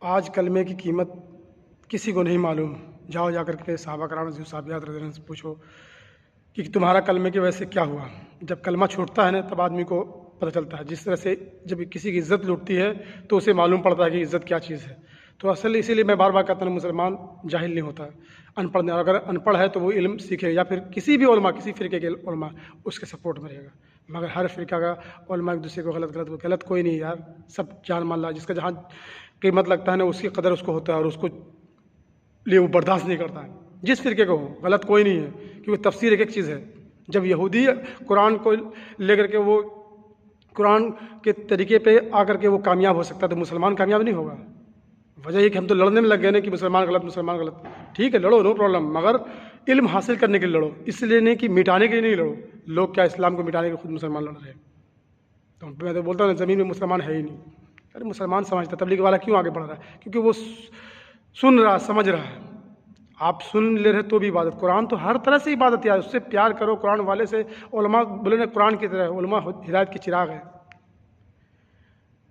آج کلمے کی قیمت کسی کو نہیں معلوم. جاؤ جا کر کے صحابہ کرام صحابیات رضی اللہ عنہ سے پوچھو کہ تمہارا کلمے کی وجہ سے کیا ہوا. جب کلمہ چھوٹتا ہے نا تب آدمی کو پتہ چلتا ہے. جس طرح سے جب کسی کی عزت لوٹتی ہے تو اسے معلوم پڑتا ہے کہ عزت کیا چیز ہے. تو اصل اسی لیے میں بار بار کہتا ہوں مسلمان جاہل نہیں ہوتا, ان پڑھ نہیں. اور اگر ان پڑھ ہے تو وہ علم سیکھے یا پھر کسی بھی علماء, کسی فرقے کے علماء اس کے سپورٹ میں رہے گا. مگر ہر فرقہ کا علماء ایک دوسرے کو غلط کوئی نہیں یار, سب جان مان لا. جس کا جہاں قیمت لگتا ہے نا اس کی قدر اس کو ہوتا ہے اور اس کو لیے وہ برداشت نہیں کرتا ہے. جس فرقے کو ہو غلط کوئی نہیں ہے, کیونکہ تفسیر ایک چیز ہے. جب یہودی قرآن کو لے کر کے وہ قرآن کے طریقے پہ آ کر کے وہ کامیاب ہو سکتا ہے تو مسلمان کامیاب نہیں ہوگا. وجہ یہ کہ ہم تو لڑنے میں لگ گئے نا کہ مسلمان غلط. ٹھیک ہے لڑو, نو پرابلم, مگر علم حاصل کرنے کے لیے لڑو, اس لیے نہیں کہ مٹانے کے لیے نہیں لڑو. لوگ کیا اسلام کو مٹانے کے خود مسلمان لڑ رہے ہیں. تو میں تو بولتا ہوں زمین میں مسلمان ہے ہی نہیں. ارے مسلمان سمجھتا ہے تبلیغ والا کیوں آگے بڑھ رہا ہے, کیونکہ وہ سن رہا سمجھ رہا ہے. آپ سن لے رہے تو بھی عبادت. قرآن تو ہر طرح سے عبادت ہے, اس سے پیار کرو. قرآن والے سے علماء بولے نا قرآن کی طرح علماء ہدایت کی چراغ ہے.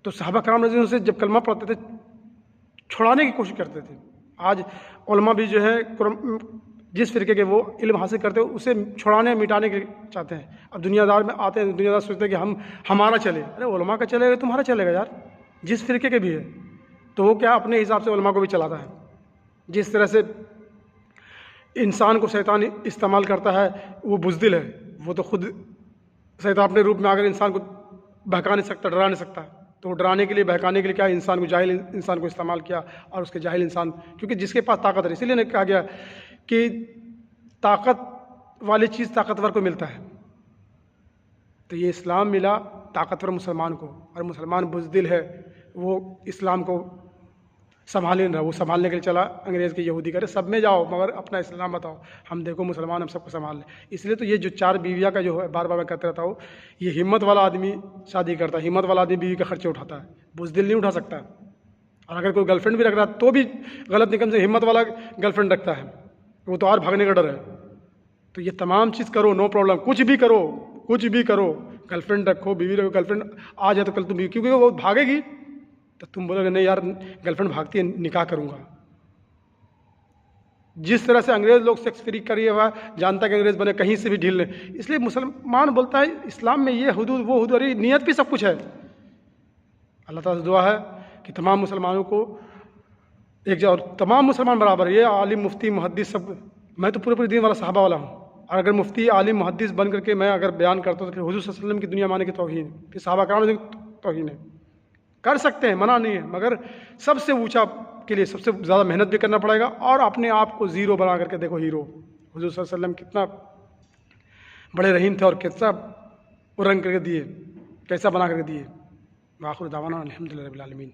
تو صحابہ کرام رضی اللہ عنہ سے جب کلمہ پڑھتے تھے چھڑانے کی کوشش کرتے تھے. آج علماء بھی جو ہے جس فرقے کے وہ علم حاصل کرتے ہیں اسے چھڑانے مٹانے کے چاہتے ہیں. اب دنیا دار میں آتے ہیں, دنیا دار سوچتے ہیں کہ ہمارا چلے. ارے علماء کا چلے گا تمہارا چلے گا یار. جس فرقے کے بھی ہے تو وہ کیا اپنے حساب سے علماء کو بھی چلاتا ہے. جس طرح سے انسان کو شیطان استعمال کرتا ہے وہ بزدل ہے. وہ تو خود شیطان اپنے روپ میں آ کر انسان کو بہکا نہیں سکتا, ڈرا نہیں سکتا. تو ڈرانے کے لیے بہکانے کے لیے کیا انسان کو جاہل انسان کو استعمال کیا. اور اس کے جاہل انسان کیونکہ جس کے پاس طاقت ہے, اسی لیے کہا گیا کہ طاقت والی چیز طاقتور کو ملتا ہے. تو یہ اسلام ملا طاقتور مسلمان کو, اور مسلمان بزدل ہے وہ اسلام کو سنبھال نہیں رہا. وہ سنبھالنے کے لیے چلا انگریز کے یہودی کرے سب میں جاؤ مگر اپنا اسلام بتاؤ. ہم دیکھو مسلمان ہم سب کو سنبھال لیں. اس لیے تو یہ جو 4 بیویاں کا جو ہے بار بار میں کہتا رہتا ہوں, یہ ہمت والا آدمی شادی کرتا ہے. ہمت والا آدمی بیوی کا خرچے اٹھاتا ہے, بزدل نہیں اٹھا سکتا. اور اگر کوئی گرل فرینڈ بھی رکھ رہا ہے تو بھی غلط نکم سے ہمت والا گرل فرینڈ رکھتا ہے, وہ تو اور بھاگنے کا ڈر ہے. تو یہ تمام چیز کرو, نو پرابلم, کچھ بھی کرو. گرل فرینڈ رکھو, بیوی رکھو. گرل فرینڈ آ جائے تو کل تم بیوی, کیونکہ وہ بھاگے گی تو تم بولو گے نہیں یار گرل فرینڈ بھاگتی ہے نکاح کروں گا. جس طرح سے انگریز لوگ سیکس فری کریے ہوا جانتا کہ انگریز بنے کہیں سے بھی ڈھیل لیں. اس لیے مسلمان بولتا ہے اسلام میں یہ حدود وہ حدود, اور نیت بھی سب کچھ ہے. اللہ تعالیٰ سے دعا ہے کہ تمام مسلمانوں کو ایک جگہ, اور تمام مسلمان برابر, یہ عالم مفتی محدث سب. میں تو پورے دین والا صحابہ والا ہوں, اور اگر مفتی عالم محدث بن کر کے میں اگر بیان کرتا ہوں تو پھر حضور صلی اللہ علیہ وسلم کی دنیا مانے کی توہین, پھر صحابہ کرام کی توہین ہے. کر سکتے ہیں, منع نہیں ہے, مگر سب سے اونچا کے لیے سب سے زیادہ محنت بھی کرنا پڑے گا. اور اپنے آپ کو زیرو بنا کر کے دیکھو ہیرو. حضور صلی اللہ علیہ وسلم کتنا بڑے رحیم تھے اور کیسا رنگ کر کے دیے, کیسا بنا کر کے دیے. وآخر دعوانا الحمدللہ رب العالمین.